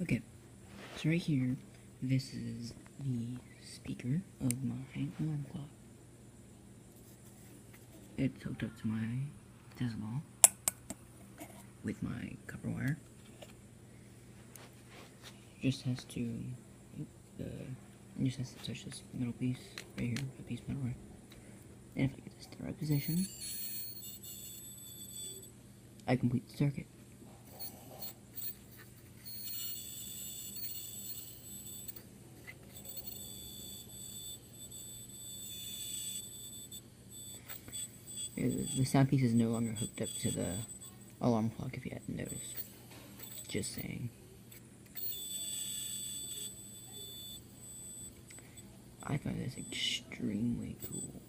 Okay, so right here, this is the speaker of my alarm clock. It's hooked up to my Tesla with my copper wire. Just has to, just has to touch this middle piece right here, a piece of metal wire. And if I get this to the right position, I complete the circuit. The sound piece is no longer hooked up to the alarm clock, if you hadn't noticed. Just saying. I find this extremely cool.